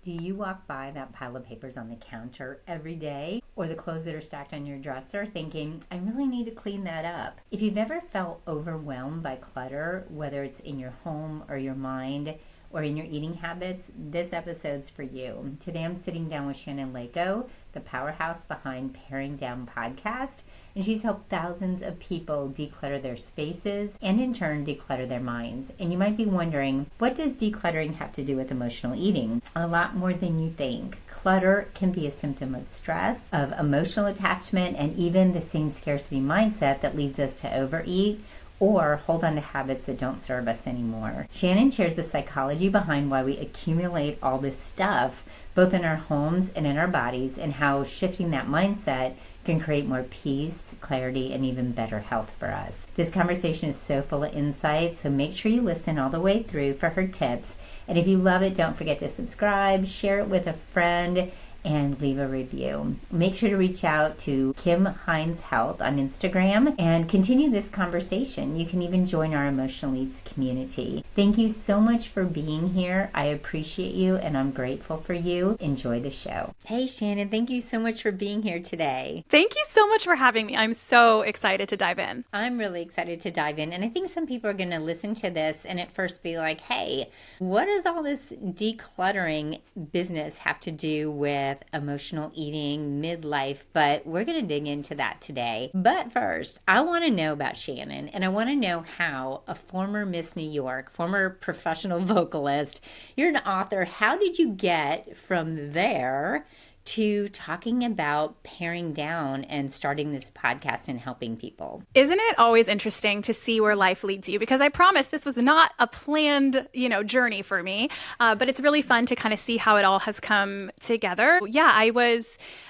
Do you walk by that pile of papers on the counter every day or the clothes that are stacked on your dresser thinking, I really need to clean that up? If you've ever felt overwhelmed by clutter, whether it's in your home or your mind or in your eating habits, this episode's for you. Today I'm sitting down with Shannon Leyko, the powerhouse behind Paring Down podcast, and she's helped thousands of people declutter their spaces and in turn declutter their minds. And you might be wondering, what does decluttering have to do with emotional eating? A lot more than you think. Clutter can be a symptom of stress, of emotional attachment, and even the same scarcity mindset that leads us to overeat or hold on to habits that don't serve us anymore. Shannon shares the psychology behind why we accumulate all this stuff, both in our homes and in our bodies, and how shifting that mindset can create more peace, clarity, and even better health for us. This conversation is so full of insight, so make sure you listen all the way through for her tips. And if you love it, don't forget to subscribe, share it with a friend, and leave a review. Make sure to reach out to Kim Hines Health on Instagram and continue this conversation. You can even join our Emotional Eats community. Thank you so much for being here. I appreciate you and I'm grateful for you. Enjoy the show. Hey Shannon, thank you so much for being here today. Thank you so much for having me. I'm so excited to dive in. I'm really excited to dive in. And I think some people are going to listen to this and at first be like, hey, what does all this decluttering business have to do with emotional eating, midlife? But we're going to dig into that today. But first, I want to know about Shannon, and I want to know how a former Miss New York, former professional vocalist, you're an author, how did you get from there to talking about paring down and starting this podcast and helping people? Isn't it always interesting to see where life leads you? Because I promise this was not a planned, journey for me, but it's really fun to kind of see how it all has come together. Yeah, I was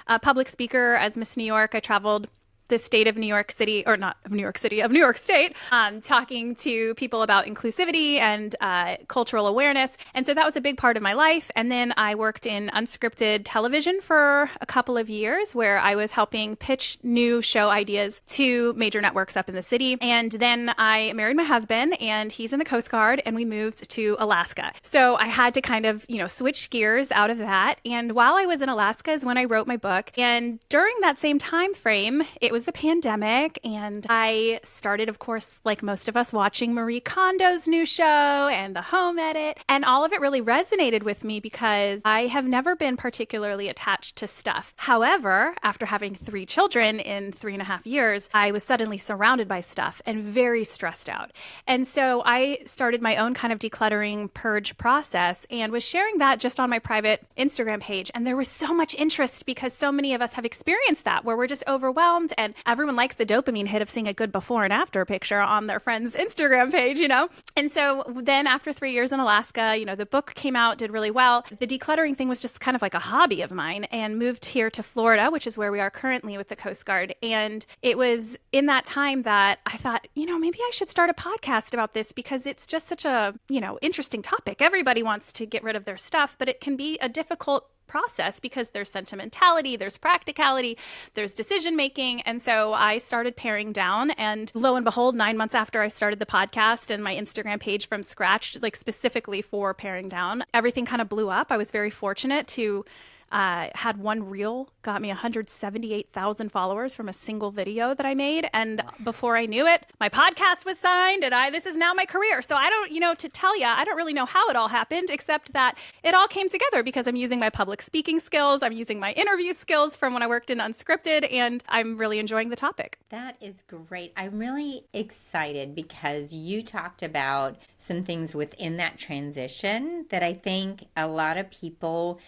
a public speaker as Miss New York. I traveled the state of New York City, or not of New York City, of New York State, talking to people about inclusivity and cultural awareness. And so that was a big part of my life. And then I worked in unscripted television for a couple of years where I was helping pitch new show ideas to major networks up in the city. And then I married my husband and he's in the Coast Guard and we moved to Alaska. So I had to kind of, switch gears out of that. And while I was in Alaska is when I wrote my book. And during that same time frame, it was the pandemic, and I started, of course, like most of us, watching Marie Kondo's new show and The Home Edit, and all of it really resonated with me because I have never been particularly attached to stuff. However, after having 3 children in 3.5 years, I was suddenly surrounded by stuff and very stressed out. And so I started my own kind of decluttering purge process and was sharing that just on my private Instagram page. And there was so much interest because so many of us have experienced that where we're just overwhelmed and everyone likes the dopamine hit of seeing a good before and after picture on their friend's Instagram page, And so then after 3 years in Alaska, the book came out, did really well. The decluttering thing was just kind of like a hobby of mine, and moved here to Florida, which is where we are currently with the Coast Guard. And it was in that time that I thought, maybe I should start a podcast about this because it's just such a, interesting topic. Everybody wants to get rid of their stuff, but it can be a difficult process because there's sentimentality, there's practicality, there's decision making. And so I started paring down, and lo and behold, 9 months after I started the podcast and my Instagram page from scratch, like specifically for paring down, everything kind of blew up. I was very fortunate to had one reel, got me 178,000 followers from a single video that I made. And before I knew it, my podcast was signed and this is now my career. So I don't, to tell you, I don't really know how it all happened, except that it all came together because I'm using my public speaking skills. I'm using my interview skills from when I worked in unscripted, and I'm really enjoying the topic. That is great. I'm really excited because you talked about some things within that transition that I think a lot of people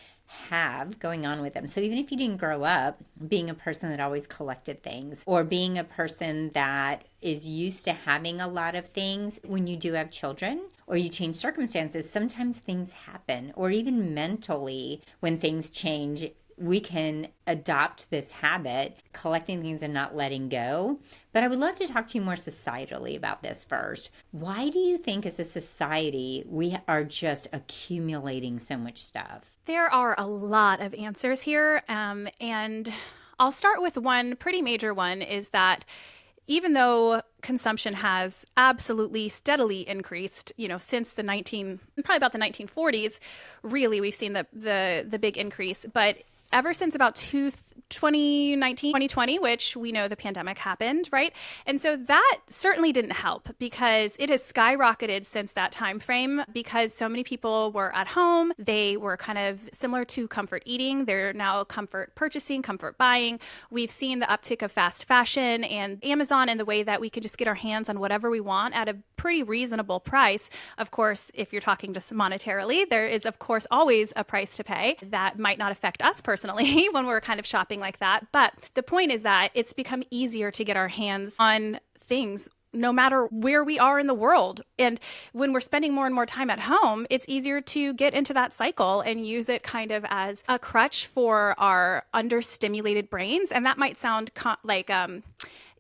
have going on with them. So even if you didn't grow up being a person that always collected things or being a person that is used to having a lot of things, when you do have children or you change circumstances, sometimes things happen, or even mentally when things change, we can adopt this habit, collecting things and not letting go. But I would love to talk to you more societally about this first. Why do you think as a society we are just accumulating so much stuff? There are a lot of answers here. And I'll start with one pretty major one is that even though consumption has absolutely steadily increased, since probably about the 1940s, really we've seen the big increase. But ever since about 2019, 2020, which we know the pandemic happened, right? And so that certainly didn't help because it has skyrocketed since that time frame because so many people were at home. They were kind of similar to comfort eating. They're now comfort purchasing, comfort buying. We've seen the uptick of fast fashion and Amazon and the way that we can just get our hands on whatever we want at a pretty reasonable price. Of course, if you're talking just monetarily, there is, of course, always a price to pay that might not affect us personally when we're kind of shopping like that. But the point is that it's become easier to get our hands on things no matter where we are in the world. And when we're spending more and more time at home, it's easier to get into that cycle and use it kind of as a crutch for our understimulated brains. And that might sound like a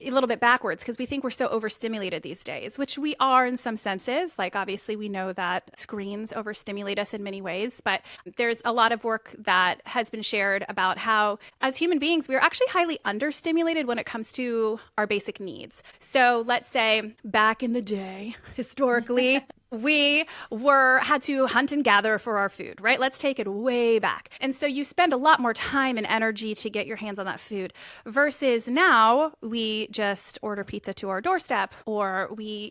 little bit backwards because we think we're so overstimulated these days, which we are in some senses. Like obviously we know that screens overstimulate us in many ways, but there's a lot of work that has been shared about how as human beings, we're actually highly understimulated when it comes to our basic needs. So let's say back in the day, historically, we had to hunt and gather for our food, right? Let's take it way back. And so you spend a lot more time and energy to get your hands on that food versus now we just order pizza to our doorstep, or we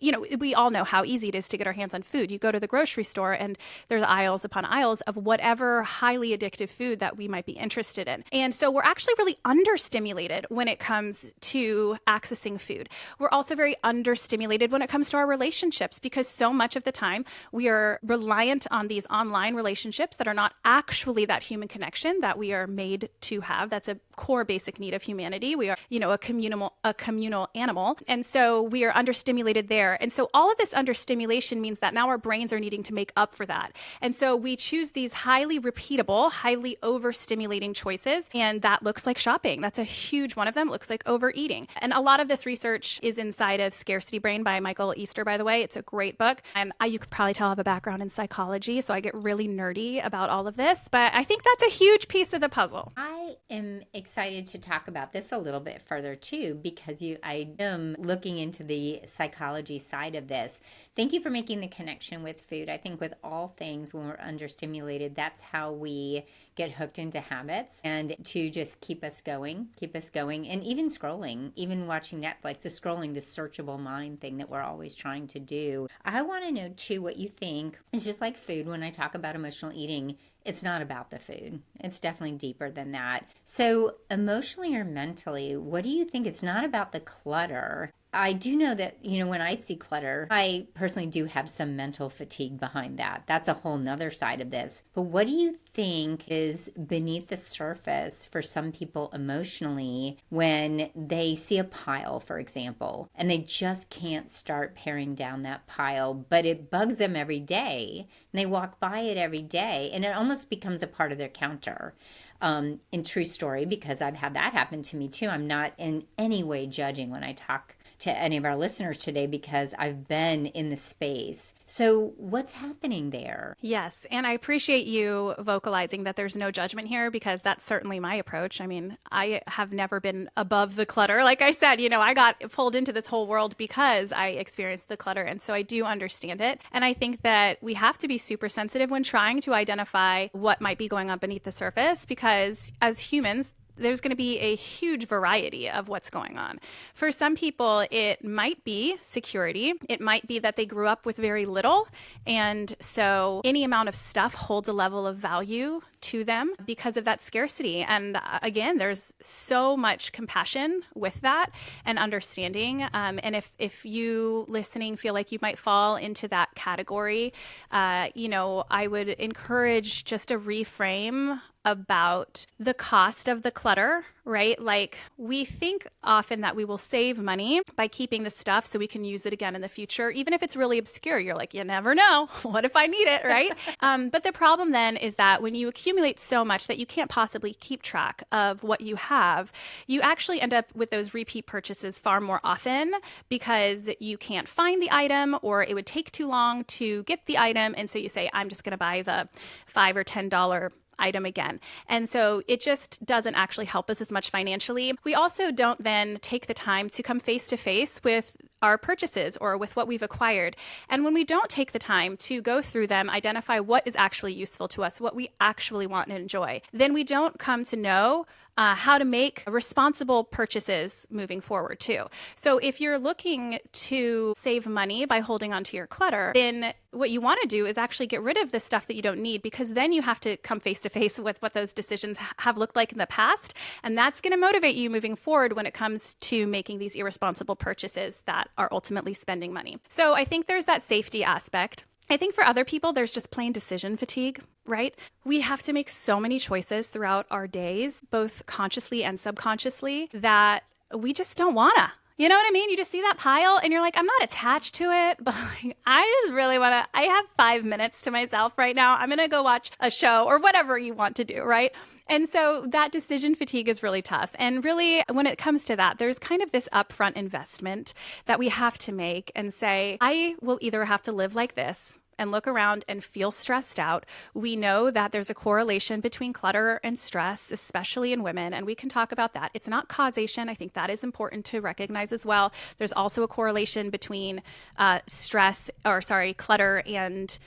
all know how easy it is to get our hands on food. You go to the grocery store and there's aisles upon aisles of whatever highly addictive food that we might be interested in. And so we're actually really understimulated when it comes to accessing food. We're also very understimulated when it comes to our relationships because so much of the time we are reliant on these online relationships that are not actually that human connection that we are made to have. That's a core basic need of humanity. We are, a communal animal. And so we are understimulated there. And so all of this understimulation means that now our brains are needing to make up for that. And so we choose these highly repeatable, highly overstimulating choices. And that looks like shopping. That's a huge one of them. It looks like overeating. And a lot of this research is inside of Scarcity Brain by Michael Easter, by the way. It's a great book. And you could probably tell I have a background in psychology, so I get really nerdy about all of this. But I think that's a huge piece of the puzzle. I am excited to talk about this a little bit further too, because I am looking into the psychology side of this. Thank you for making the connection with food. I think with all things, when we're understimulated, that's how we get hooked into habits and to just keep us going, and even scrolling, even watching Netflix, the scrolling, the searchable mind thing that we're always trying to do. I want to know too what you think. It's just like food. When I talk about emotional eating, it's not about the food. It's definitely deeper than that. So emotionally or mentally, what do you think? It's not about the clutter. I do know that, when I see clutter, I personally do have some mental fatigue behind that. That's a whole nother side of this. But what do you think is beneath the surface for some people emotionally when they see a pile, for example, and they just can't start paring down that pile, but it bugs them every day and they walk by it every day and it almost becomes a part of their counter. In true story, because I've had that happen to me too. I'm not in any way judging when I talk to any of our listeners today because I've been in the space. So what's happening there? Yes. And I appreciate you vocalizing that there's no judgment here because that's certainly my approach. I mean, I have never been above the clutter. Like I said, I got pulled into this whole world because I experienced the clutter. And so I do understand it. And I think that we have to be super sensitive when trying to identify what might be going on beneath the surface because as humans, there's going to be a huge variety of what's going on. For some people, it might be security. It might be that they grew up with very little. And so any amount of stuff holds a level of value to them because of that scarcity. And again, there's so much compassion with that and understanding. And if you listening feel like you might fall into that category, I would encourage just a reframe about the cost of the clutter, right? Like we think often that we will save money by keeping the stuff so we can use it again in the future, even if it's really obscure. You're like, you never know. What if I need it, right? But the problem then is that when you accumulate so much that you can't possibly keep track of what you have, you actually end up with those repeat purchases far more often because you can't find the item or it would take too long to get the item. And so you say, I'm just going to buy the $5 or $10 item again. And so it just doesn't actually help us as much financially. We also don't then take the time to come face to face with our purchases or with what we've acquired. And when we don't take the time to go through them, identify what is actually useful to us, what we actually want and enjoy, then we don't come to know how to make responsible purchases moving forward too. So if you're looking to save money by holding onto your clutter, then what you want to do is actually get rid of the stuff that you don't need, because then you have to come face to face with what those decisions have looked like in the past. And that's going to motivate you moving forward when it comes to making these irresponsible purchases that are ultimately spending money. So I think there's that safety aspect. I think for other people, there's just plain decision fatigue, right? We have to make so many choices throughout our days, both consciously and subconsciously, that we just don't wanna. You know what I mean? You just see that pile and you're like, I'm not attached to it, but like, I just really want to, I have 5 minutes to myself right now. I'm going to go watch a show or whatever you want to do, right? And so that decision fatigue is really tough. And really, when it comes to that, there's kind of this upfront investment that we have to make and say, I will either have to live like this and look around and feel stressed out. We know that there's a correlation between clutter and stress, especially in women, and we can talk about that. It's not causation. I think that is important to recognize as well. There's also a correlation between clutter and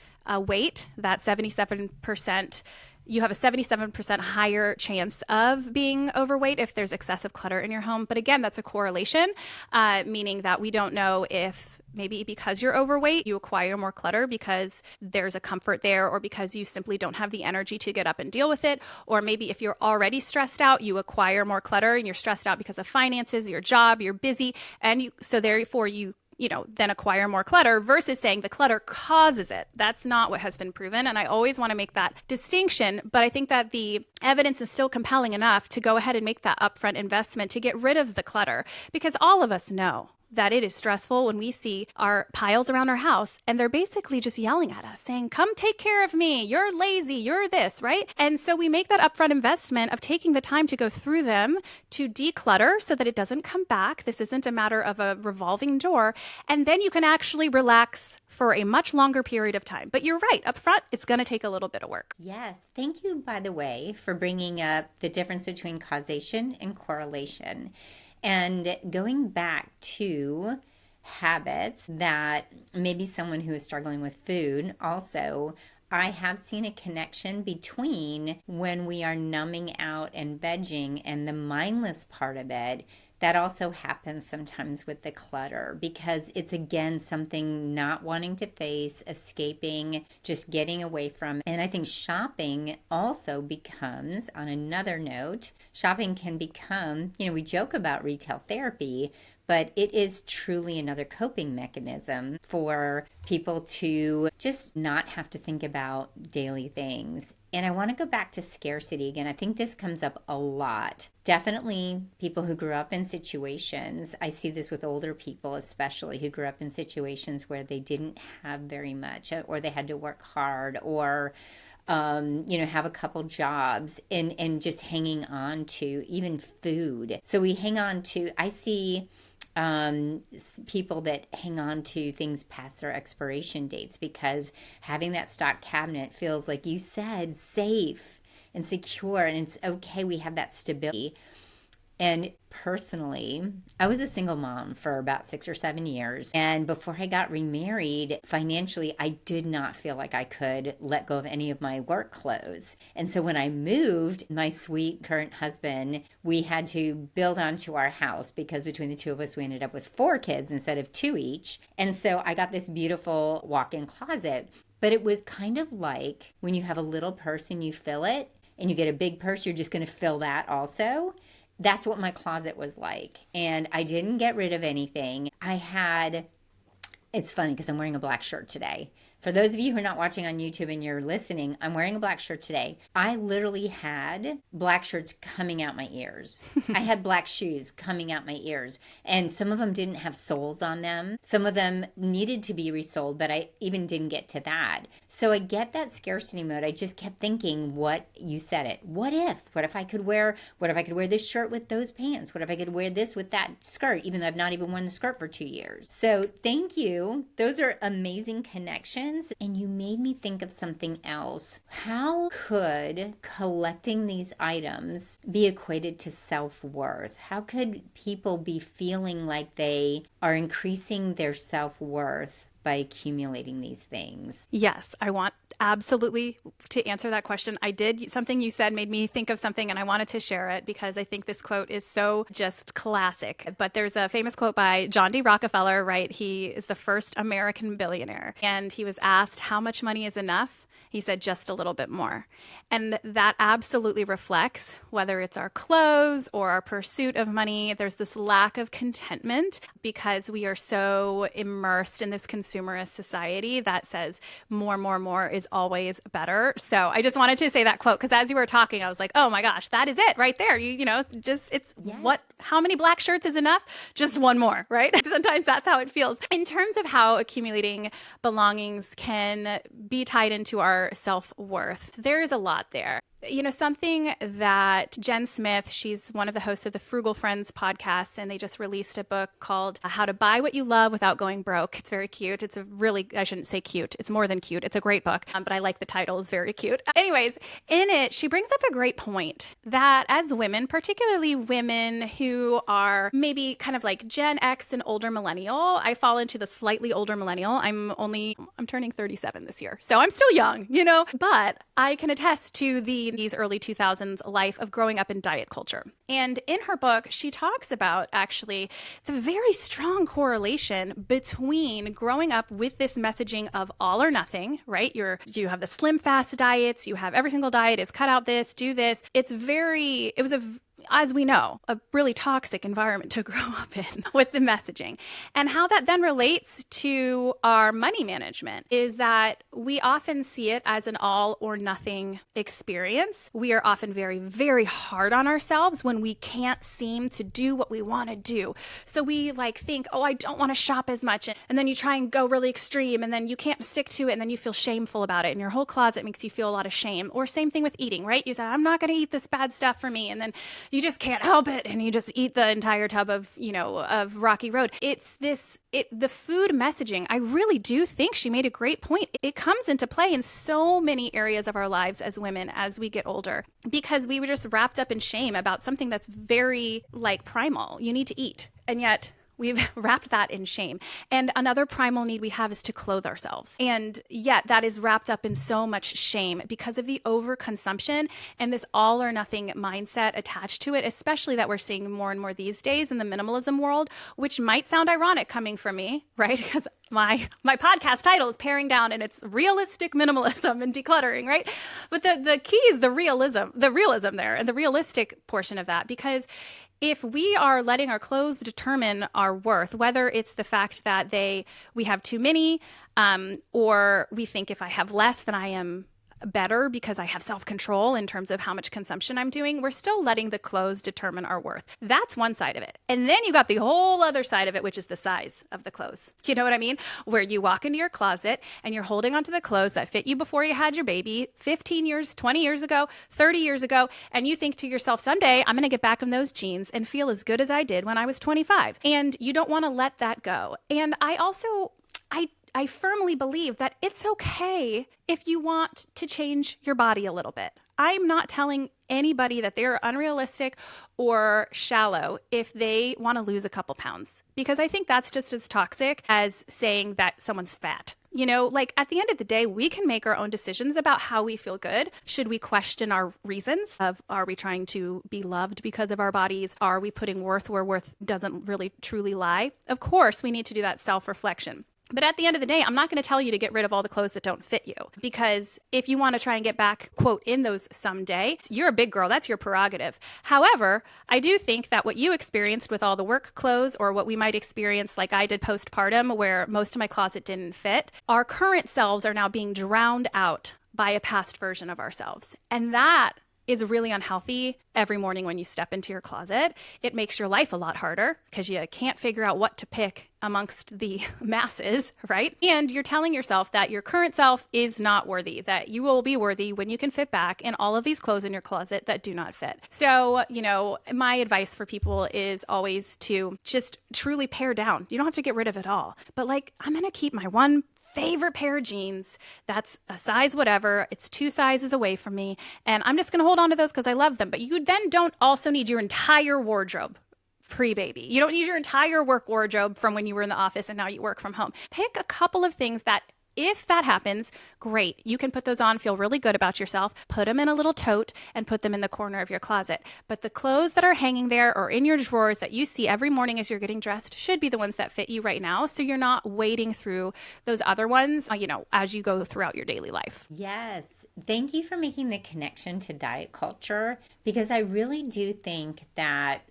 weight. That 77%. You have a 77% higher chance of being overweight if there's excessive clutter in your home. But again, that's a correlation, meaning that we don't know if maybe because you're overweight, you acquire more clutter because there's a comfort there, or because you simply don't have the energy to get up and deal with it. Or maybe if you're already stressed out, you acquire more clutter and you're stressed out because of finances, your job, you're busy. And so therefore you then acquire more clutter, versus saying the clutter causes it. That's not what has been proven. And I always want to make that distinction. But I think that the evidence is still compelling enough to go ahead and make that upfront investment to get rid of the clutter, because all of us know that it is stressful when we see our piles around our house and they're basically just yelling at us saying, come take care of me. You're lazy. You're this, right? And so we make that upfront investment of taking the time to go through them, to declutter so that it doesn't come back. This isn't a matter of a revolving door. And then you can actually relax for a much longer period of time. But you're right, up front, it's going to take a little bit of work. Yes. Thank you, by the way, for bringing up the difference between causation and correlation. And going back to habits that maybe someone who is struggling with food also, I have seen a connection between when we are numbing out and vegging and the mindless part of it. That also happens sometimes with the clutter, because it's, again, something not wanting to face, escaping, just getting away from. And I think shopping also becomes, on another note, shopping can become, we joke about retail therapy, but it is truly another coping mechanism for people to just not have to think about daily things. And I want to go back to scarcity again. I think this comes up a lot. Definitely people who grew up in situations, I see this with older people especially, who grew up in situations where they didn't have very much, or they had to work hard, or have a couple jobs, and just hanging on to even food. So we hang on to, I see people that hang on to things past their expiration dates, because having that stock cabinet feels, like you said, safe and secure, and it's okay. We have that stability. And personally, I was a single mom for about 6 or 7 years. And before I got remarried, financially, I did not feel like I could let go of any of my work clothes. And so when I moved, my sweet current husband, we had to build onto our house, because between the two of us, we ended up with 4 kids instead of 2 each. And so I got this beautiful walk-in closet. But it was kind of like when you have a little purse and you fill it, and you get a big purse, you're just going to fill that also. That's what my closet was like. And I didn't get rid of anything. It's funny because I'm wearing a black shirt today. For those of you who are not watching on YouTube and you're listening, I'm wearing a black shirt today. I literally had black shirts coming out my ears. I had black shoes coming out my ears. And some of them didn't have soles on them. Some of them needed to be resoled, but I even didn't get to that. So I get that scarcity mode. I just kept thinking, what you said it. What if I could wear this shirt with those pants? What if I could wear this with that skirt, even though I've not even worn the skirt for 2 years? So thank you. Those are amazing connections. questions, and you made me think of something else. How could collecting these items be equated to self-worth? How could people be feeling like they are increasing their self-worth by accumulating these things? Yes, I want absolutely to answer that question. I did. Something you said made me think of something, and I wanted to share it because I think this quote is so just classic. But there's a famous quote by John D. Rockefeller, right? He is the first American billionaire, and he was asked how much money is enough. He said just a little bit more. And that absolutely reflects whether it's our clothes or our pursuit of money. There's this lack of contentment because we are so immersed in this consumerist society that says more is always better. So I just wanted to say that quote because as you were talking, I was like, oh my gosh, that is it right there. You know, just it's Yes. how many black shirts is enough? Just one more, right? Sometimes that's how it feels. In terms of how accumulating belongings can be tied into our self-worth, there is a lot there. You know, something that Jen Smith, she's one of the hosts of the Frugal Friends podcast, and they just released a book called How to Buy What You Love Without Going Broke. It's very cute. It's a really, I shouldn't say cute. It's more than cute. It's a great book, but I like the title. It's very cute. Anyways, in it, she brings up a great point that as women, particularly women who are maybe kind of like Gen X and older millennial, I fall into the slightly older millennial. I'm turning 37 this year, so I'm still young, you know, but I can attest to these early 2000s life of growing up in diet culture. And in her book, she talks about actually the very strong correlation between growing up with this messaging of all or nothing, right? You have the slim fast diets, you have every single diet is cut out this, do this. As we know, a really toxic environment to grow up in with the messaging. And how that then relates to our money management is that we often see it as an all or nothing experience. We are often very, very hard on ourselves when we can't seem to do what we want to do. So we think, oh, I don't want to shop as much. And then you try and go really extreme and then you can't stick to it and then you feel shameful about it. And your whole closet makes you feel a lot of shame. Or same thing with eating, right? You say, I'm not going to eat this bad stuff for me. And then you just can't help it and you just eat the entire tub of Rocky Road. The food messaging, I really do think she made a great point. It comes into play in so many areas of our lives as women as we get older because we were just wrapped up in shame about something that's very primal. You need to eat. And yet we've wrapped that in shame. And another primal need we have is to clothe ourselves. And yet that is wrapped up in so much shame because of the overconsumption and this all or nothing mindset attached to it, especially that we're seeing more and more these days in the minimalism world, which might sound ironic coming from me, right? Because my podcast title is Paring Down and it's realistic minimalism and decluttering, right? But the key is the realism there and the realistic portion of that, because if we are letting our clothes determine our worth, whether it's the fact that we have too many, or we think if I have less, then I am better because I have self-control in terms of how much consumption I'm doing, we're still letting the clothes determine our worth. That's one side of it. And then you got the whole other side of it, which is the size of the clothes. You know what I mean? Where you walk into your closet and you're holding onto the clothes that fit you before you had your baby 15 years, 20 years ago, 30 years ago, and you think to yourself, someday I'm going to get back in those jeans and feel as good as I did when I was 25. And you don't want to let that go. And I firmly believe that it's okay if you want to change your body a little bit. I'm not telling anybody that they're unrealistic or shallow if they want to lose a couple pounds, because I think that's just as toxic as saying that someone's fat. You know, at the end of the day, we can make our own decisions about how we feel good. Should we question our reasons of, are we trying to be loved because of our bodies? Are we putting worth where worth doesn't really truly lie? Of course, we need to do that self-reflection. But at the end of the day, I'm not going to tell you to get rid of all the clothes that don't fit you, because if you want to try and get back, quote, in those someday, you're a big girl. That's your prerogative. However, I do think that what you experienced with all the work clothes, or what we might experience like I did postpartum, where most of my closet didn't fit, our current selves are now being drowned out by a past version of ourselves. And that is really unhealthy every morning when you step into your closet. It makes your life a lot harder because you can't figure out what to pick amongst the masses, right? And you're telling yourself that your current self is not worthy, that you will be worthy when you can fit back in all of these clothes in your closet that do not fit. So, my advice for people is always to just truly pare down. You don't have to get rid of it all, but I'm going to keep my one favorite pair of jeans that's a size whatever. It's 2 sizes away from me. And I'm just going to hold on to those because I love them. But you then don't also need your entire wardrobe pre-baby. You don't need your entire work wardrobe from when you were in the office and now you work from home. Pick a couple of things that, if that happens, great. You can put those on, feel really good about yourself, put them in a little tote and put them in the corner of your closet. But the clothes that are hanging there or in your drawers that you see every morning as you're getting dressed should be the ones that fit you right now. So you're not wading through those other ones, as you go throughout your daily life. Yes. Thank you for making the connection to diet culture, because I really do think that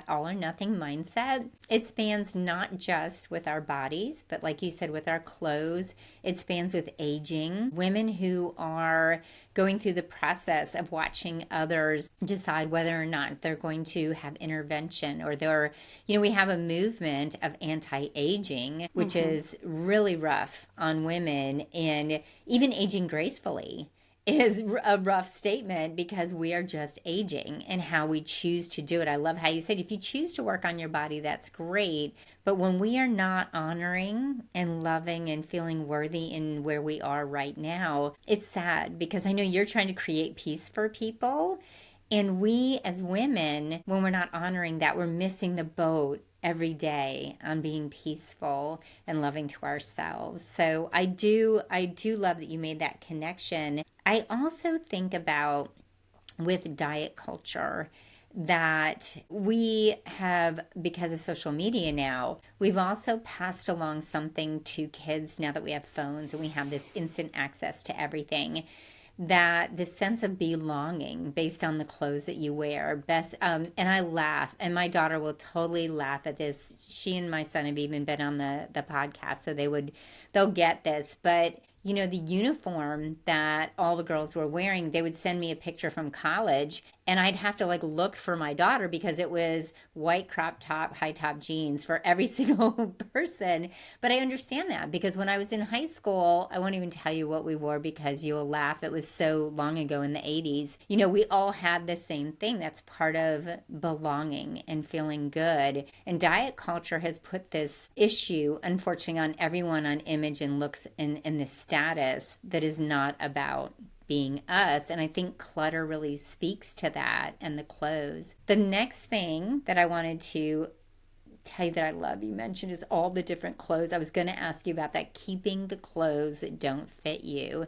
all or nothing mindset, it spans not just with our bodies, but like you said, with our clothes. It spans with aging. Women who are going through the process of watching others decide whether or not they're going to have intervention, or we have a movement of anti-aging, which is really rough on women, and even aging gracefully is a rough statement because we are just aging and how we choose to do it. I love how you said if you choose to work on your body, that's great. But when we are not honoring and loving and feeling worthy in where we are right now, it's sad, because I know you're trying to create peace for people. And we as women, when we're not honoring that, we're missing the boat every day on being peaceful and loving to ourselves. So I do love that you made that connection. I also think about with diet culture that we have, because of social media now, we've also passed along something to kids now that we have phones and we have this instant access to everything, that the sense of belonging based on the clothes that you wear. And I laugh, and my daughter will totally laugh at this. She and my son have even been on the podcast, so they'll get this. But the uniform that all the girls were wearing, they would send me a picture from college, and I'd have to look for my daughter because it was white crop top, high top jeans for every single person. But I understand that, because when I was in high school, I won't even tell you what we wore because you'll laugh. It was so long ago in the 80s. We all had the same thing. That's part of belonging and feeling good. And diet culture has put this issue, unfortunately, on everyone on image and looks and this status that is not about being us. And I think clutter really speaks to that, and the clothes. The next thing that I wanted to tell you that I love, you mentioned, is all the different clothes. I was going to ask you about that, keeping the clothes that don't fit you.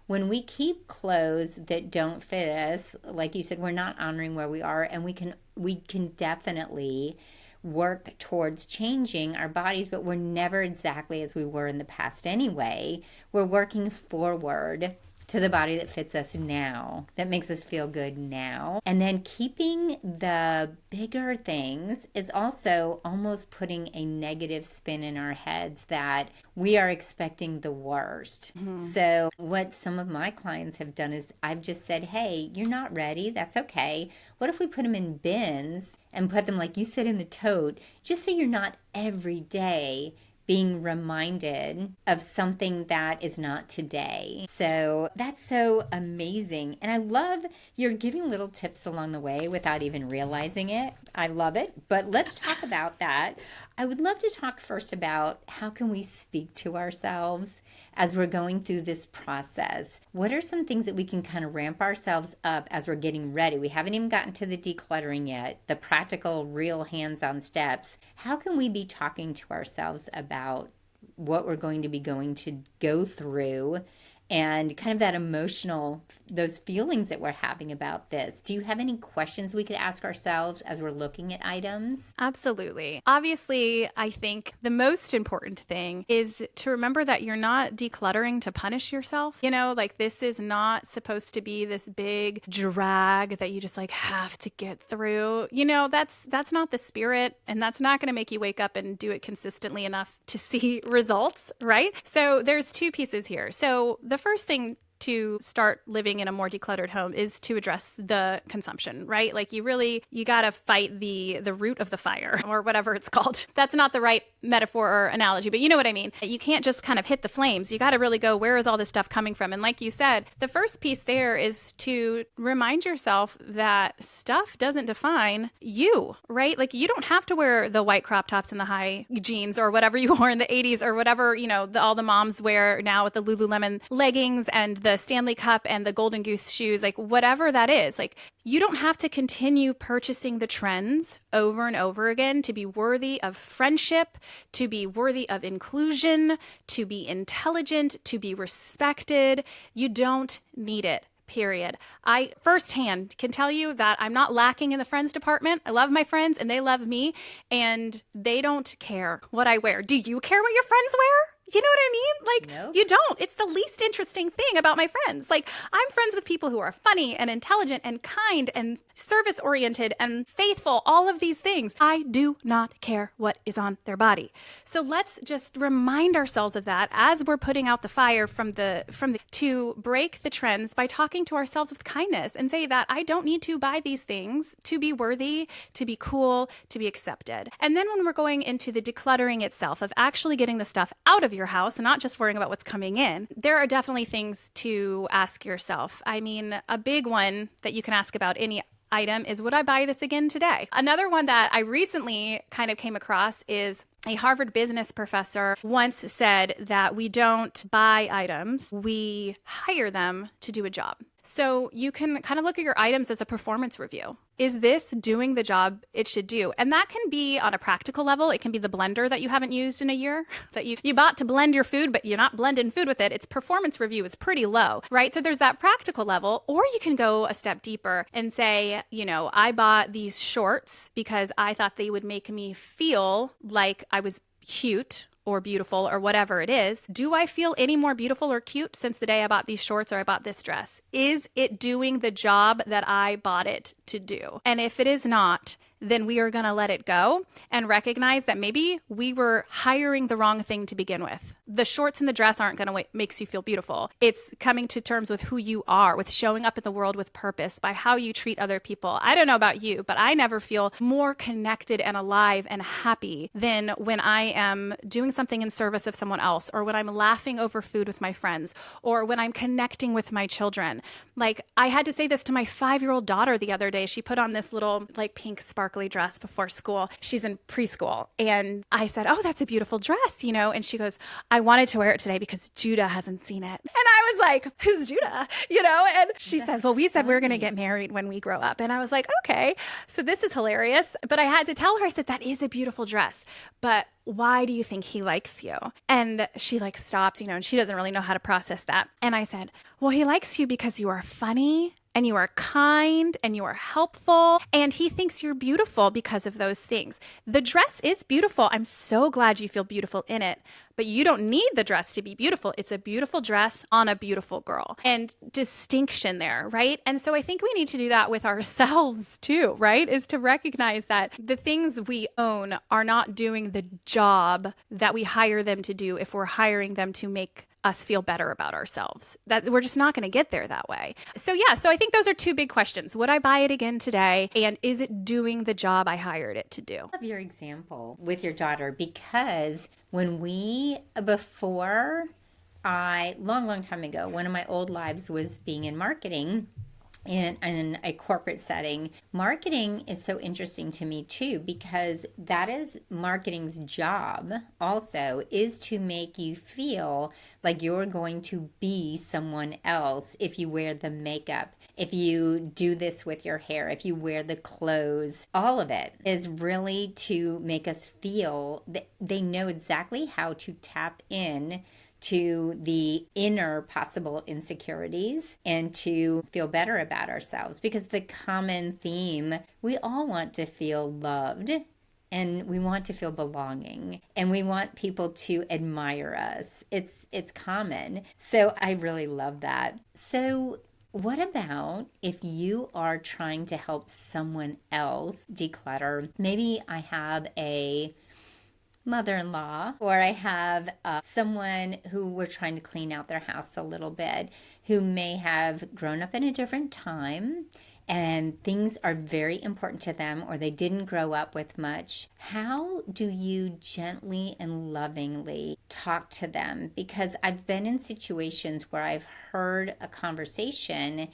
When we keep clothes that don't fit us, like you said, we're not honoring where we are, and we can definitely work towards changing our bodies, but we're never exactly as we were in the past anyway. We're working forward to the body that fits us now, that makes us feel good now. And then keeping the bigger things is also almost putting a negative spin in our heads that we are expecting the worst. So what some of my clients have done is I've just said, hey, you're not ready. That's okay. What if we put them in bins and put them, like you said, in the tote, just so you're not every day being reminded of something that is not today. So that's so amazing. And I love you're giving little tips along the way without even realizing it. I love it. But let's talk about that. I would love to talk first about how can we speak to ourselves as we're going through this process. What are some things that we can kind of ramp ourselves up as we're getting ready? We haven't even gotten to the decluttering yet, the practical, real hands-on steps. How can we be talking to ourselves about what we're going to go through, and kind of that emotional, those feelings that we're having about this? Do you have any questions we could ask ourselves as we're looking at items? Absolutely. Obviously, I think the most important thing is to remember that you're not decluttering to punish yourself. This is not supposed to be this big drag that you just have to get through. That's not the spirit, and that's not going to make you wake up and do it consistently enough to see results, right? So there's two pieces here. So the first thing to start living in a more decluttered home is to address the consumption, right? You got to fight the root of the fire, or whatever it's called. That's not the right metaphor or analogy, but you know what I mean. You can't just kind of hit the flames. You got to really go, where is all this stuff coming from? And like you said, the first piece there is to remind yourself that stuff doesn't define you, right? Like you don't have to wear the white crop tops and the high jeans or whatever you wore in the 80s or whatever, all the moms wear now with the Lululemon leggings and the Stanley Cup and the Golden Goose shoes, like whatever that is. Like you don't have to continue purchasing the trends over and over again to be worthy of friendship, to be worthy of inclusion, to be intelligent, to be respected. You don't need it. Period. I firsthand can tell you that I'm not lacking in the friends department. I love my friends and they love me and they don't care what I wear. Do you care what your friends wear? You know what I mean? Like, Nope. You don't. It's the least interesting thing about my friends. Like, I'm friends with people who are funny and intelligent and kind and service-oriented and faithful, all of these things. I do not care what is on their body. So let's just remind ourselves of that as we're putting out the fire to break the trends by talking to ourselves with kindness and say that I don't need to buy these things to be worthy, to be cool, to be accepted. And then when we're going into the decluttering itself of actually getting the stuff out of your house and not just worrying about what's coming in, there are definitely things to ask yourself. I mean, a big one that you can ask about any item is, would I buy this again today? Another one that I recently kind of came across is a Harvard business professor once said that we don't buy items, we hire them to do a job. So you can kind of look at your items as a performance review. Is this doing the job it should do? And that can be on a practical level. It can be the blender that you haven't used in a year that you bought to blend your food, but you're not blending food with it. Its performance review is pretty low, right? So there's that practical level. Or you can go a step deeper and say, I bought these shorts because I thought they would make me feel like I was cute or beautiful or whatever it is. Do I feel any more beautiful or cute since the day I bought these shorts or I bought this dress? Is it doing the job that I bought it to do? And if it is not, then we are going to let it go and recognize that maybe we were hiring the wrong thing to begin with. The shorts and the dress aren't going to make you feel beautiful. It's coming to terms with who you are, with showing up in the world with purpose, by how you treat other people. I don't know about you, but I never feel more connected and alive and happy than when I am doing something in service of someone else, or when I'm laughing over food with my friends, or when I'm connecting with my children. Like, I had to say this to my 5-year-old daughter the other day. She put on this little pink sparkly dress before school. She's in preschool. And I said, "Oh, that's a beautiful dress, And she goes, "I wanted to wear it today because Judah hasn't seen it." And I was like, "Who's Judah?" And she says, "Well, we said we were going to get married when we grow up." And I was like, "Okay, so this is hilarious." But I had to tell her, I said, "That is a beautiful dress, but why do you think he likes you?" And she stopped, and she doesn't really know how to process that. And I said, "Well, he likes you because you are funny and you are kind and you are helpful, and he thinks you're beautiful because of those things. The dress is beautiful. I'm so glad you feel beautiful in it, but you don't need the dress to be beautiful. It's a beautiful dress on a beautiful girl." And distinction there, right? And so I think we need to do that with ourselves too, right? Is to recognize that the things we own are not doing the job that we hire them to do if we're hiring them to make us feel better about ourselves. That we're just not going to get there that way. So I think those are two big questions. Would I buy it again today? And is it doing the job I hired it to do? I love your example with your daughter, because when long time ago, one of my old lives was being in marketing, in a corporate setting. Marketing is so interesting to me too, because that is marketing's job also, is to make you feel like you're going to be someone else if you wear the makeup, if you do this with your hair, if you wear the clothes. All of it is really to make us feel that they know exactly how to tap in to the inner possible insecurities and to feel better about ourselves. Because the common theme, we all want to feel loved, and we want to feel belonging, and we want people to admire us. It's common. So I really love that. So what about if you are trying to help someone else declutter? Maybe I have a mother-in-law, or I have someone who we're trying to clean out their house a little bit, who may have grown up in a different time and things are very important to them or they didn't grow up with much, how do you gently and lovingly talk to them? Because I've been in situations where I've heard a conversation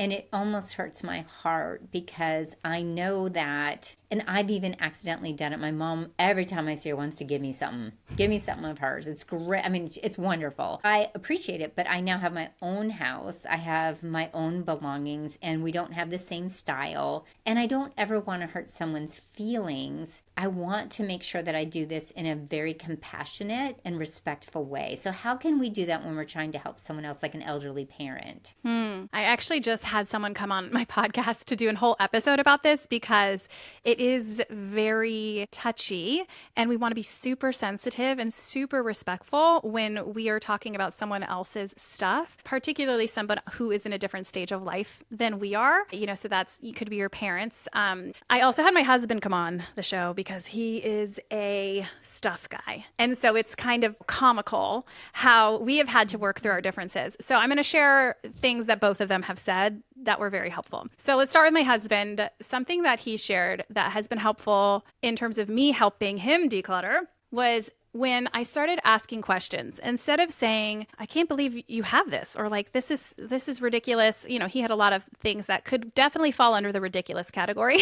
and it almost hurts my heart because I know that, and I've even accidentally done it. My mom, every time I see her, wants to give me something of hers. It's great. I mean, it's wonderful. I appreciate it, but I now have my own house. I have my own belongings, and we don't have the same style. And I don't ever want to hurt someone's feelings. I want to make sure that I do this in a very compassionate and respectful way. So how can we do that when we're trying to help someone else, like an elderly parent? I actually just had someone come on my podcast to do a whole episode about this because it is very touchy and we want to be super sensitive and super respectful when we are talking about someone else's stuff, particularly someone who is in a different stage of life than we are. So you could be your parents. I also had my husband come on the show because he is a stuff guy. And so it's kind of comical how we have had to work through our differences. So I'm going to share things that both of them have said that were very helpful. So let's start with my husband. Something that he shared that has been helpful in terms of me helping him declutter was when I started asking questions. Instead of saying, I can't believe you have this, or like, this is ridiculous. He had a lot of things that could definitely fall under the ridiculous category.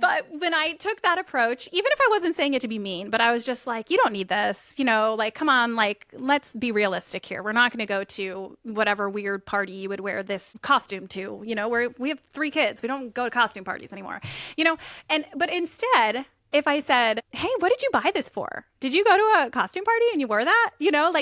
But when I took that approach, even if I wasn't saying it to be mean, but I was just like, you don't need this, come on, like, let's be realistic here. We're not going to go to whatever weird party you would wear this costume to, where we have 3 kids. We don't go to costume parties anymore, but instead, if I said, hey, what did you buy this for? Did you go to a costume party and you wore that?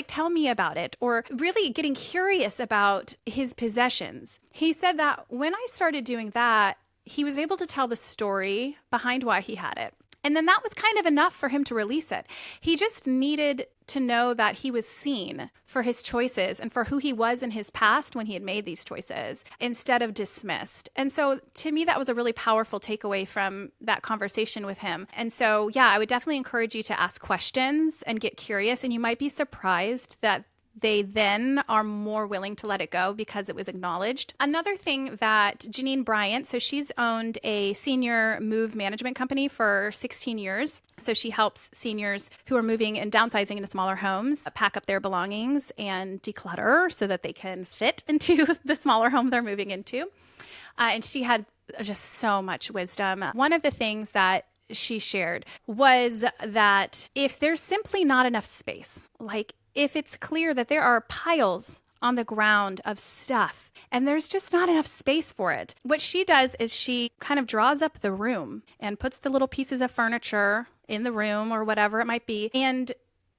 Tell me about it. Or really getting curious about his possessions. He said that when I started doing that, he was able to tell the story behind why he had it. And then that was kind of enough for him to release it. He just needed to know that he was seen for his choices and for who he was in his past when he had made these choices instead of dismissed. And so to me, that was a really powerful takeaway from that conversation with him. And so, yeah, I would definitely encourage you to ask questions and get curious. And you might be surprised that they then are more willing to let it go because it was acknowledged. Another thing that Janine Bryant, so she's owned a senior move management company for 16 years. So she helps seniors who are moving and downsizing into smaller homes pack up their belongings and declutter so that they can fit into the smaller home they're moving into. And she had just so much wisdom. One of the things that she shared was that if there's simply not enough space, like if it's clear that there are piles on the ground of stuff and there's just not enough space for it, what she does is she kind of draws up the room and puts the little pieces of furniture in the room or whatever it might be. And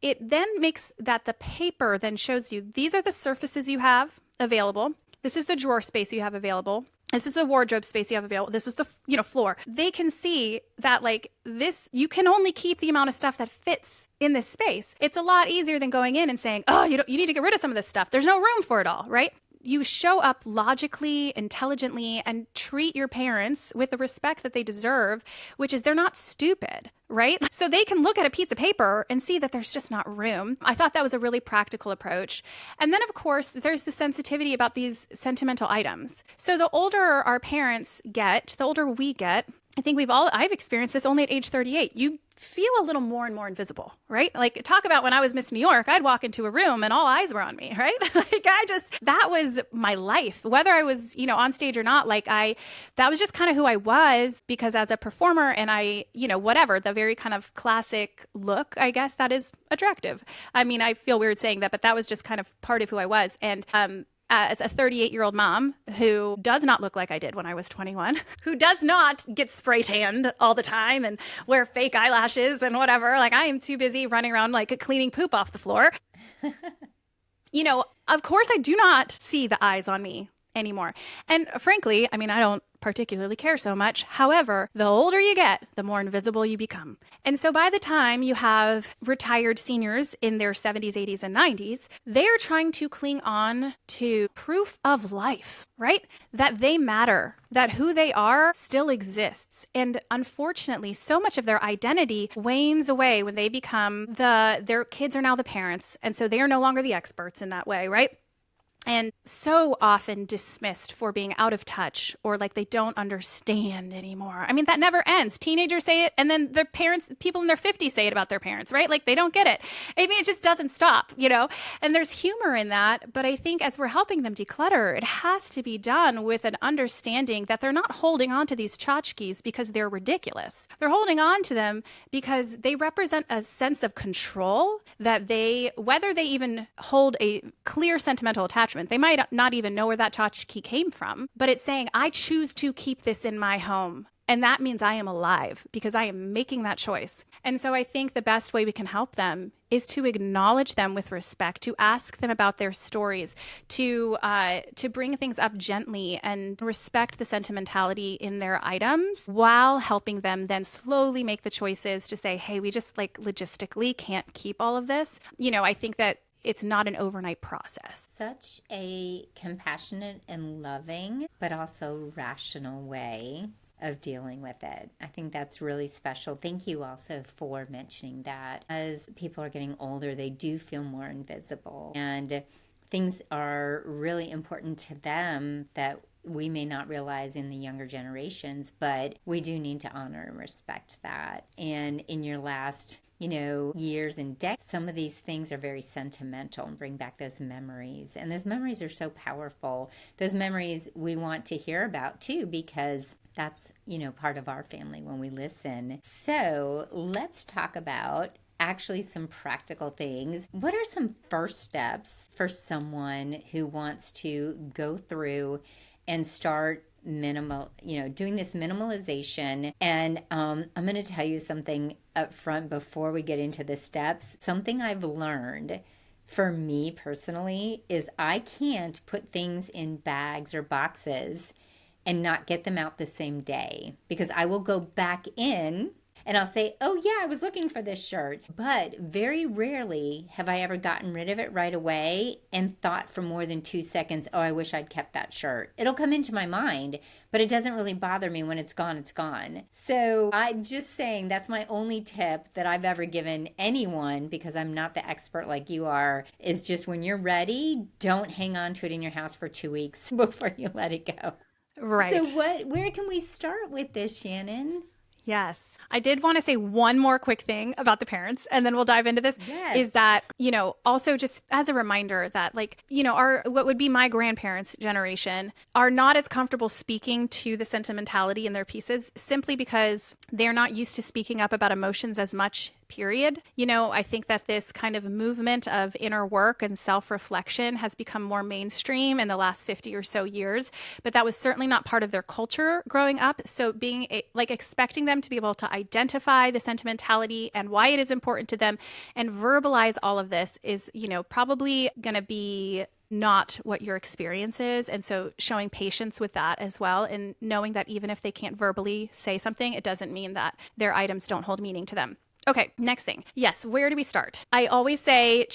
it then makes that the paper then shows you these are the surfaces you have available. This is the drawer space you have available. This is the wardrobe space you have available. This is the, floor. They can see that like this, you can only keep the amount of stuff that fits in this space. It's a lot easier than going in and saying, oh, you need to get rid of some of this stuff. There's no room for it all, right? You show up logically, intelligently, and treat your parents with the respect that they deserve, which is they're not stupid, right? So they can look at a piece of paper and see that there's just not room. I thought that was a really practical approach. And then, of course, there's the sensitivity about these sentimental items. So the older our parents get, the older we get, I think I've experienced this only at age 38. You feel a little more and more invisible, right? Like talk about when I was Miss New York, I'd walk into a room and all eyes were on me, right? That was my life, whether I was, on stage or not, that was just kind of who I was because as a performer and the very kind of classic look, I guess that is attractive. I mean, I feel weird saying that, but that was just kind of part of who I was. And, as a 38-year-old mom who does not look like I did when I was 21, who does not get spray tanned all the time and wear fake eyelashes and whatever. Like I am too busy running around like cleaning poop off the floor. Of course I do not see the eyes on me anymore. And frankly, I mean, I don't particularly care so much. However, the older you get, the more invisible you become. And so by the time you have retired seniors in their 70s, 80s, and 90s, they are trying to cling on to proof of life, right? That they matter, that who they are still exists. And unfortunately, so much of their identity wanes away when they become their kids are now the parents. And so they are no longer the experts in that way, right? and so often dismissed for being out of touch or like they don't understand anymore. I mean, that never ends. Teenagers say it, and then their parents, people in their 50s say it about their parents, right? Like they don't get it. I mean, it just doesn't stop, and there's humor in that. But I think as we're helping them declutter, it has to be done with an understanding that they're not holding on to these tchotchkes because they're ridiculous. They're holding on to them because they represent a sense of control that whether they even hold a clear sentimental attachment, they might not even know where that tchotchke came from, but it's saying, I choose to keep this in my home. And that means I am alive because I am making that choice. And so I think the best way we can help them is to acknowledge them with respect, to ask them about their stories, to bring things up gently and respect the sentimentality in their items while helping them then slowly make the choices to say, hey, we just like logistically can't keep all of this. I think that it's not an overnight process. Such a compassionate and loving, but also rational way of dealing with it. I think that's really special. Thank you also for mentioning that. As people are getting older, they do feel more invisible, and things are really important to them that we may not realize in the younger generations, but we do need to honor and respect that. And in your last years and decades, some of these things are very sentimental and bring back those memories. And those memories are so powerful. Those memories we want to hear about too, because that's, part of our family when we listen. So let's talk about actually some practical things. What are some first steps for someone who wants to go through and start doing this minimalization? And I'm going to tell you something up front before we get into the steps. Something I've learned for me personally is I can't put things in bags or boxes and not get them out the same day, because I will go back in and I'll say, oh yeah, I was looking for this shirt. But very rarely have I ever gotten rid of it right away and thought for more than 2 seconds, oh, I wish I'd kept that shirt. It'll come into my mind, but it doesn't really bother me. When it's gone, it's gone. So I'm just saying that's my only tip that I've ever given anyone, because I'm not the expert like you are, is just when you're ready, don't hang on to it in your house for 2 weeks before you let it go. Right. So where can we start with this, Shannon? Yes. I did want to say one more quick thing about the parents, and then we'll dive into this. Yes. Is that, also just as a reminder that what would be my grandparents' generation are not as comfortable speaking to the sentimentality in their pieces, simply because they're not used to speaking up about emotions as much, period. I think that this kind of movement of inner work and self-reflection has become more mainstream in the last 50 or so years, but that was certainly not part of their culture growing up. So expecting them to be able to identify the sentimentality and why it is important to them and verbalize all of this is, probably going to be not what your experience is. And so showing patience with that as well, and knowing that even if they can't verbally say something, it doesn't mean that their items don't hold meaning to them. Okay, next thing. Yes, where do we start? I always say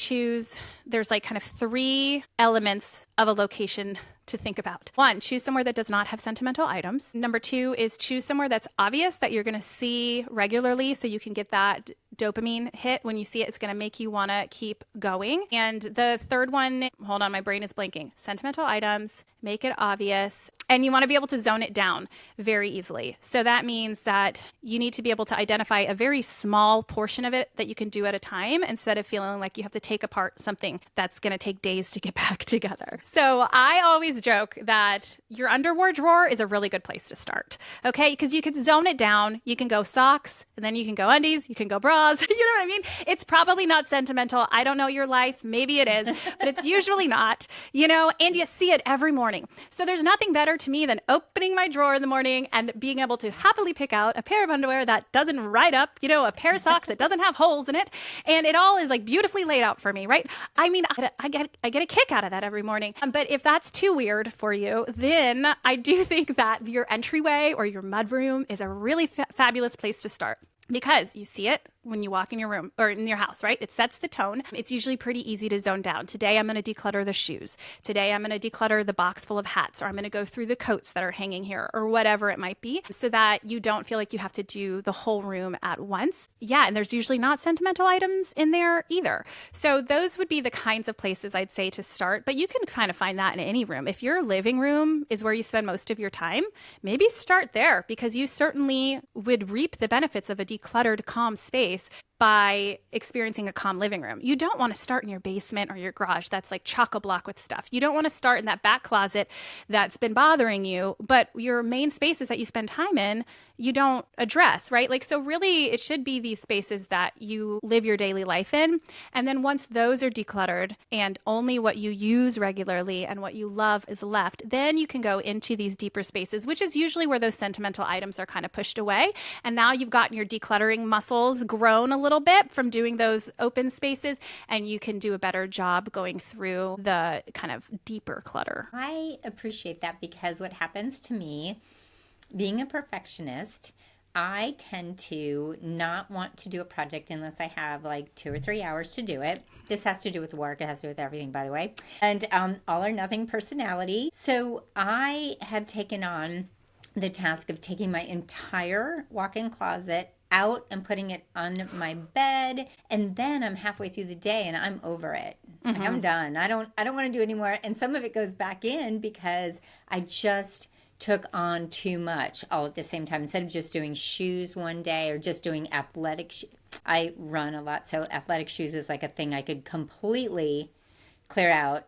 there's kind of 3 elements of a location to think about. 1, choose somewhere that does not have sentimental items. Number 2 is choose somewhere that's obvious, that you're going to see regularly, so you can get that dopamine hit. When you see it, it's going to make you want to keep going. And the third one, hold on, my brain is blanking. Sentimental items, make it obvious, and you want to be able to zone it down very easily. So that means that you need to be able to identify a very small portion of it that you can do at a time, instead of feeling like you have to take apart something that's going to take days to get back together. So I always joke that your underwear drawer is a really good place to start. Okay, because you can zone it down. You can go socks, and then you can go undies, you can go bras. You know what I mean? It's probably not sentimental. I don't know your life. Maybe it is, but it's usually not, and you see it every morning. So there's nothing better to me than opening my drawer in the morning and being able to happily pick out a pair of underwear that doesn't ride up, a pair of socks that doesn't have holes in it. And it all is beautifully laid out for me, right? I mean, I get a kick out of that every morning. But if that's too weird for you, then I do think that your entryway or your mudroom is a really fabulous place to start. Because you see it when you walk in your room or in your house, right? It sets the tone. It's usually pretty easy to zone down. Today, I'm going to declutter the shoes. Today, I'm going to declutter the box full of hats, or I'm going to go through the coats that are hanging here, or whatever it might be, so that you don't feel like you have to do the whole room at once. Yeah, and there's usually not sentimental items in there either. So those would be the kinds of places I'd say to start, but you can kind of find that in any room. If your living room is where you spend most of your time, maybe start there, because you certainly would reap the benefits of a decluttered, calm space by experiencing a calm living room. You don't want to start in your basement or your garage that's like chock-a-block with stuff. You don't want to start in that back closet that's been bothering you, but your main spaces that you spend time in, you don't address, right? Like, so really it should be these spaces that you live your daily life in. And then once those are decluttered and only what you use regularly and what you love is left, then you can go into these deeper spaces, which is usually where those sentimental items are kind of pushed away. And now you've gotten your decluttering muscles grown a little bit from doing those open spaces, and you can do a better job going through the kind of deeper clutter. I appreciate that, because what happens to me, being a perfectionist, I tend to not want to do a project unless I have like 2 or 3 hours to do it. This has to do with work. It has to do with everything, by the way. And all or nothing personality. So I have taken on the task of taking my entire walk-in closet out and putting it on my bed, and then I'm halfway through the day and I'm over it. Like, I'm done. I don't want to do anymore. And some of it goes back in because I just took on too much all at the same time. Instead of just doing shoes one day or just doing athletic I run a lot, so athletic shoes is like a thing I could completely clear out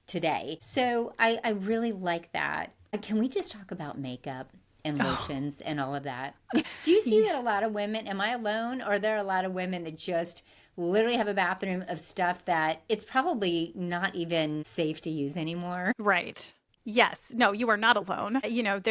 today. So I really like that. Can we just talk about makeup and lotions and all of that? Do you see that a lot of women, am I alone, or are there a lot of women that just literally have a bathroom of stuff that it's probably not even safe to use anymore? Right. Yes. No, you are not alone. You know,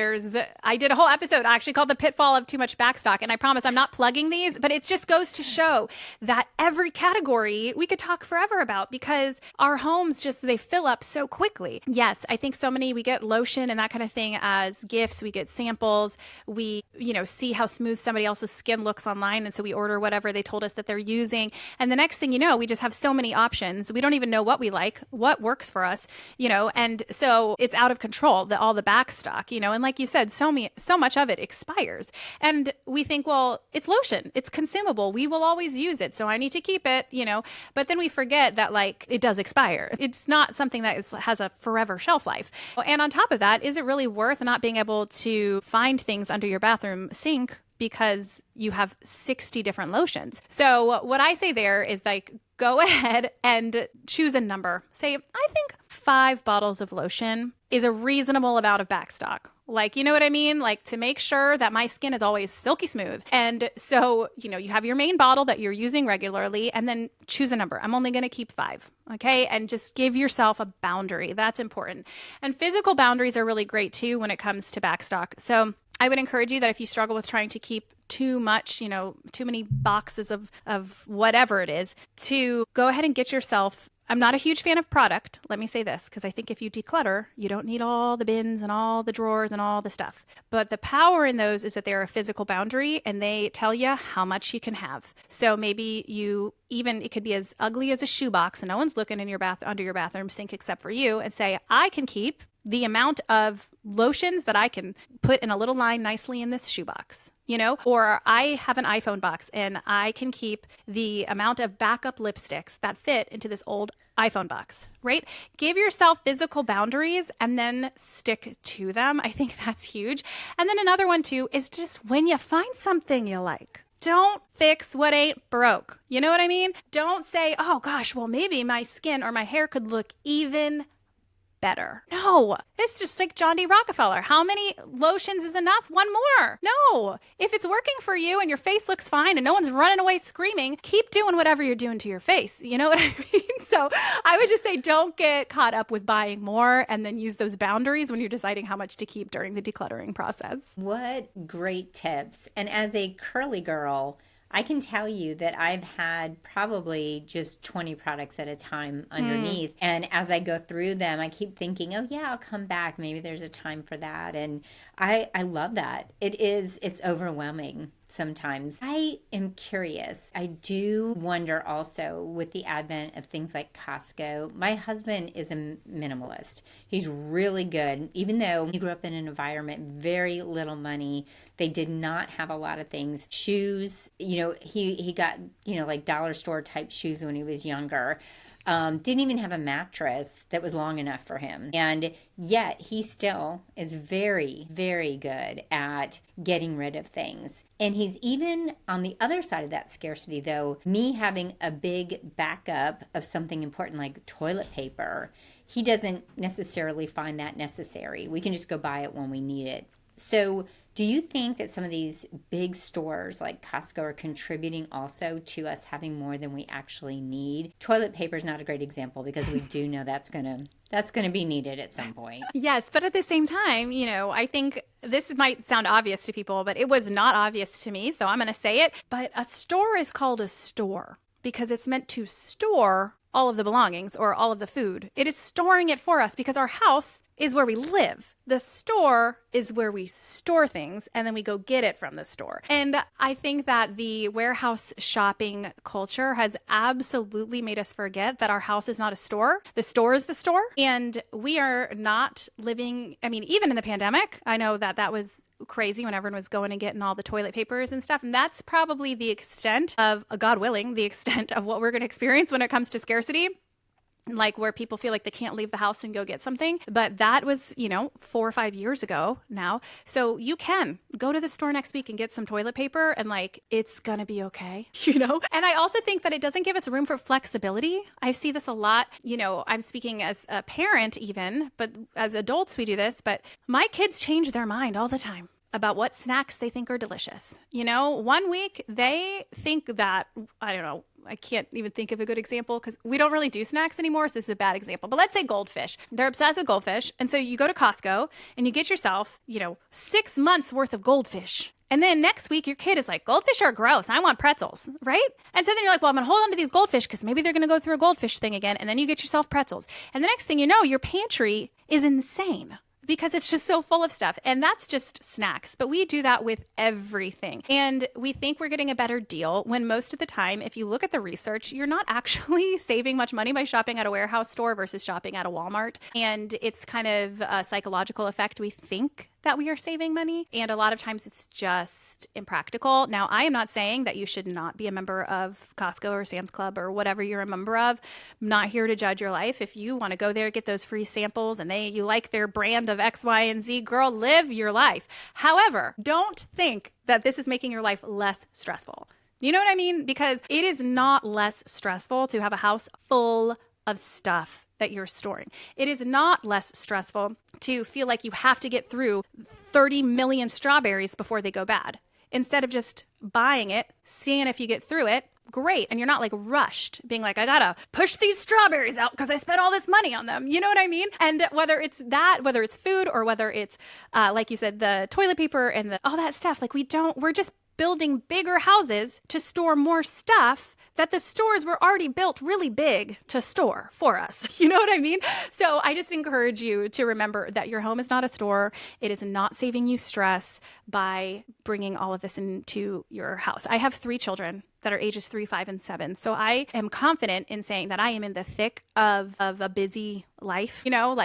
I did a whole episode actually called The Pitfall of Too Much Backstock. And I promise I'm not plugging these, but it just goes to show that every category we could talk forever about, because our homes they fill up so quickly. Yes, I think we get lotion and that kind of thing as gifts. We get samples. We, see how smooth somebody else's skin looks online. And so we order whatever they told us that they're using. And the next thing you know, we just have so many options. We don't even know what we like, what works for us, and so it's out of control, all the back stock, and like you said, so much of it expires. And we think, well, it's lotion, it's consumable, we will always use it, so I need to keep it, but then we forget that it does expire. It's not something that has a forever shelf life. And on top of that, is it really worth not being able to find things under your bathroom sink because you have 60 different lotions? So what I say there is go ahead and choose a number. Say, I think 5 bottles of lotion is a reasonable amount of backstock. You know what I mean? To make sure that my skin is always silky smooth. And so, you have your main bottle that you're using regularly, and then choose a number. I'm only going to keep 5. Okay. And just give yourself a boundary. That's important. And physical boundaries are really great too when it comes to backstock. So I would encourage you that if you struggle with trying to keep too much, too many boxes of whatever it is, to go ahead and get yourself. I'm not a huge fan of product. Let me say this, because I think if you declutter, you don't need all the bins and all the drawers and all the stuff. But the power in those is that they're a physical boundary, and they tell you how much you can have. So maybe it could be as ugly as a shoebox, and no one's looking in under your bathroom sink except for you, and say, I can keep the amount of lotions that I can put in a little line nicely in this shoebox, or I have an iPhone box and I can keep the amount of backup lipsticks that fit into this old iPhone box, right? Give yourself physical boundaries and then stick to them. I think that's huge. And then another one too is just when you find something you like, don't fix what ain't broke. You know what I mean? Don't say, oh gosh, well maybe my skin or my hair could look even better. No, it's just like John D. Rockefeller. How many lotions is enough? One more. No, if it's working for you and your face looks fine and no one's running away screaming, keep doing whatever you're doing to your face. You know what I mean? So I would just say, don't get caught up with buying more, and then use those boundaries when you're deciding how much to keep during the decluttering process. What great tips. And as a curly girl, I can tell you that I've had probably just 20 products at a time underneath. And as I go through them, I keep thinking, oh yeah, I'll come back. Maybe there's a time for that. And I love that. It's overwhelming. sometimes. I am curious. I do wonder also with the advent of things like Costco. My husband is a minimalist. He's really good, even though he grew up in an environment, very little money. They did not have a lot of things. Shoes, he got, like dollar store type shoes when he was younger. Didn't even have a mattress that was long enough for him. And yet he still is very, very good at getting rid of things. And he's even on the other side of that scarcity, though, me having a big backup of something important like toilet paper, he doesn't necessarily find that necessary. We can just go buy it when we need it. So do you think that some of these big stores like Costco are contributing also to us having more than we actually need? Toilet paper is not a great example because we do know that's gonna be needed at some point. Yes, but at the same time, I think this might sound obvious to people, but it was not obvious to me, so I'm going to say it. But a store is called a store because it's meant to store all of the belongings or all of the food. It is storing it for us because our house is where we live. The store is where we store things and then we go get it from the store. And I think that the warehouse shopping culture has absolutely made us forget that our house is not a store. The store is the store. And we are not living, even in the pandemic, I know that was crazy when everyone was going and getting all the toilet papers and stuff. And that's probably the extent of, God willing, the extent of what we're going to experience when it comes to scarcity. Like where people feel like they can't leave the house and go get something. But that was, 4 or 5 years ago now. So you can go to the store next week and get some toilet paper and it's going to be okay, And I also think that it doesn't give us room for flexibility. I see this a lot. I'm speaking as a parent even, but as adults we do this. But my kids change their mind all the time about what snacks they think are delicious. 1 week they think that, I don't know, I can't even think of a good example because we don't really do snacks anymore. So this is a bad example. But let's say goldfish. They're obsessed with goldfish. And so you go to Costco and you get yourself, 6 months worth of goldfish. And then next week, your kid is like, goldfish are gross. I want pretzels, right? And so then you're like, well, I'm going to hold on to these goldfish because maybe they're going to go through a goldfish thing again. And then you get yourself pretzels. And the next thing you know, your pantry is insane because it's just so full of stuff. And that's just snacks. But we do that with everything. And we think we're getting a better deal when most of the time, if you look at the research, you're not actually saving much money by shopping at a warehouse store versus shopping at a Walmart. And it's kind of a psychological effect. We think that we are saving money. And a lot of times it's just impractical. Now, I am not saying that you should not be a member of Costco or Sam's Club or whatever you're a member of. I'm not here to judge your life. If you want to go there, get those free samples and you like their brand of X, Y, and Z, girl, live your life. However, don't think that this is making your life less stressful. You know what I mean? Because it is not less stressful to have a house full of stuff that you're storing. It is not less stressful to feel like you have to get through 30 million strawberries before they go bad. Instead of just buying it, seeing if you get through it, great. And you're not rushed, being like, I gotta push these strawberries out because I spent all this money on them. You know what I mean? And whether it's food or whether it's, like you said, the toilet paper and all that stuff, we're just building bigger houses to store more stuff that the stores were already built really big to store for us. You know what I mean? So I just encourage you to remember that your home is not a store. It is not saving you stress by bringing all of this into your house. I have 3 children that are ages 3, 5, and 7. So I am confident in saying that I am in the thick of a busy life.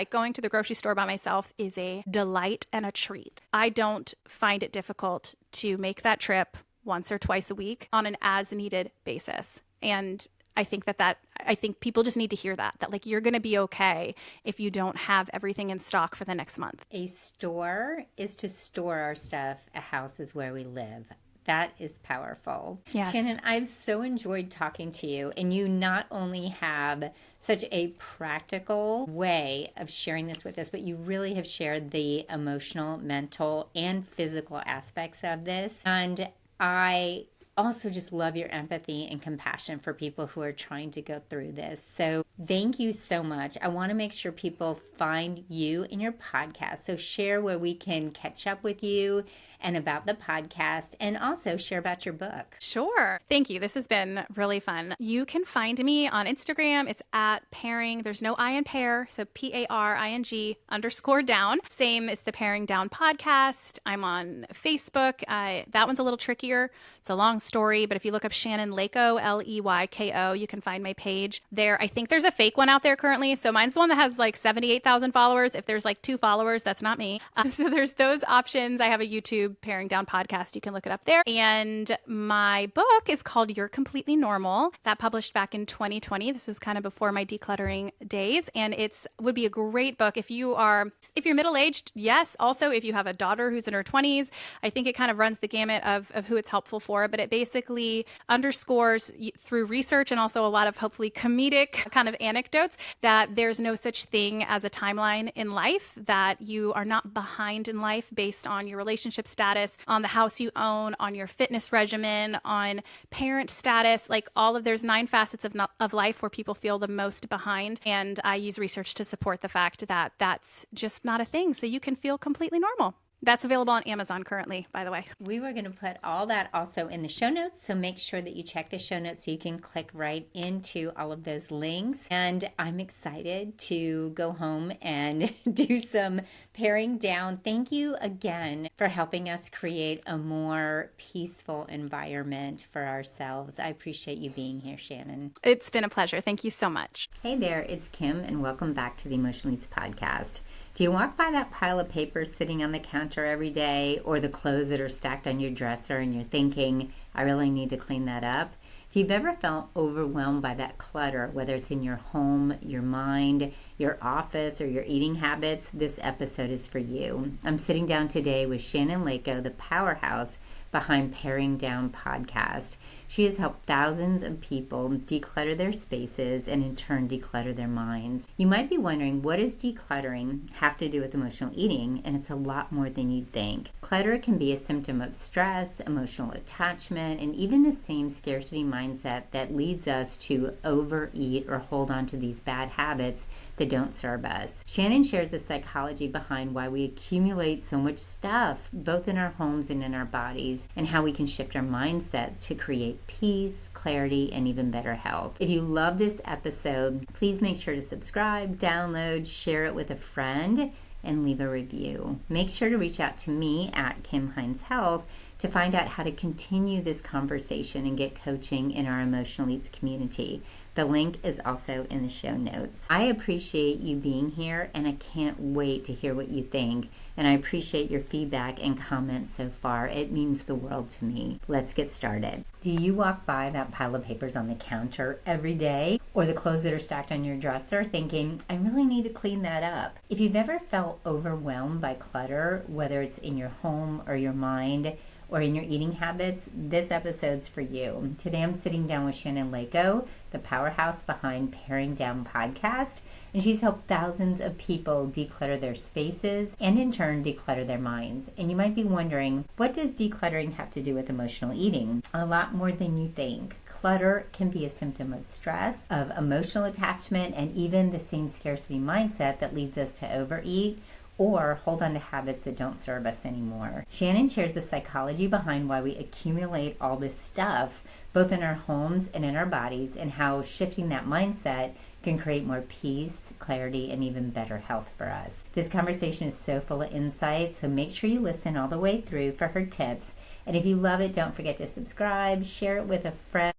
Going to the grocery store by myself is a delight and a treat. I don't find it difficult to make that trip once or twice a week on an as needed basis. And I think I think people just need to hear that you're going to be okay if you don't have everything in stock for the next month. A store is to store our stuff. A house is where we live. That is powerful. Yes. Shannon, I've so enjoyed talking to you. And you not only have such a practical way of sharing this with us, but you really have shared the emotional, mental, and physical aspects of this. And I also just love your empathy and compassion for people who are trying to go through this. So Thank you so much. I want to make sure people find you in your podcast. So share where we can catch up with you and about the podcast, and also share about your book. Sure. Thank you. This has been really fun. You can find me on Instagram. It's at pairing. There's no I in pair. So PARING_down. Same as the Paring Down podcast. I'm on Facebook. That one's a little trickier. It's a long story, but if you look up Shannon Leyko, Leyko, you can find my page there. I think there's a fake one out there currently. So mine's the one that has like 78,000 followers. If there's like 2 followers, that's not me. So there's those options. I have a YouTube Paring Down podcast. You can look it up there. And my book is called You're Completely Normal. That published back in 2020. This was kind of before my decluttering days. And would be a great book if you're middle-aged. Yes. Also, if you have a daughter who's in her 20s, I think it kind of runs the gamut of who it's helpful for. But it basically underscores through research and also a lot of hopefully comedic kind of anecdotes that there's no such thing as a timeline in life, that you are not behind in life based on your relationship status, on the house you own, on your fitness regimen, on parent status, like there's 9 facets of life where people feel the most behind. And I use research to support the fact that that's just not a thing. So you can feel completely normal. That's available on Amazon currently, by the way. We were going to put all that also in the show notes, so make sure that you check the show notes so you can click right into all of those links. And I'm excited to go home and do some paring down. Thank you again for helping us create a more peaceful environment for ourselves. I appreciate you being here, Shannon. It's been a pleasure. Thank you so much. Hey there, it's Kim, and welcome back to the Emotional Eats podcast. Do you walk by that pile of papers sitting on the counter every day, or the clothes that are stacked on your dresser and you're thinking, I really need to clean that up? If you've ever felt overwhelmed by that clutter, whether it's in your home, your mind, your office, or your eating habits, this episode is for you. I'm sitting down today with Shannon Leyko, the powerhouse behind Paring Down podcast. She has helped thousands of people declutter their spaces and in turn declutter their minds. You might be wondering, what does decluttering have to do with emotional eating? And it's a lot more than you'd think. Clutter can be a symptom of stress, emotional attachment, and even the same scarcity mindset that leads us to overeat or hold on to these bad habits that don't serve us. Shannon shares the psychology behind why we accumulate so much stuff, both in our homes and in our bodies, and how we can shift our mindset to create peace, clarity, and even better health. If you love this episode, please make sure to subscribe, download, share it with a friend, and leave a review. Make sure to reach out to me at Kim Hines Health to find out how to continue this conversation and get coaching in our Emotional Eats community. The link is also in the show notes. I appreciate you being here, and I can't wait to hear what you think. And I appreciate your feedback and comments so far. It means the world to me. Let's get started. Do you walk by that pile of papers on the counter every day, or the clothes that are stacked on your dresser thinking, I really need to clean that up? If you've ever felt overwhelmed by clutter, whether it's in your home or your mind, or in your eating habits, this episode's for you. Today I'm sitting down with Shannon Leyko, the powerhouse behind Paring Down podcast, and she's helped thousands of people declutter their spaces and in turn declutter their minds. And you might be wondering, what does decluttering have to do with emotional eating? A lot more than you think. Clutter can be a symptom of stress, of emotional attachment, and even the same scarcity mindset that leads us to overeat or hold on to habits that don't serve us anymore. Shannon shares the psychology behind why we accumulate all this stuff, both in our homes and in our bodies, and how shifting that mindset can create more peace, clarity, and even better health for us. This conversation is so full of insights, so make sure you listen all the way through for her tips. And if you love it, don't forget to subscribe, share it with a friend,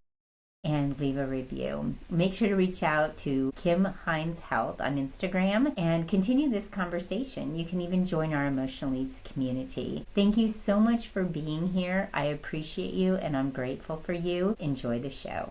and leave a review. Make sure to reach out to Kim Hines Health on Instagram and continue this conversation. You can even join our Emotional Eats community. Thank you so much for being here. I appreciate you and I'm grateful for you. Enjoy the show.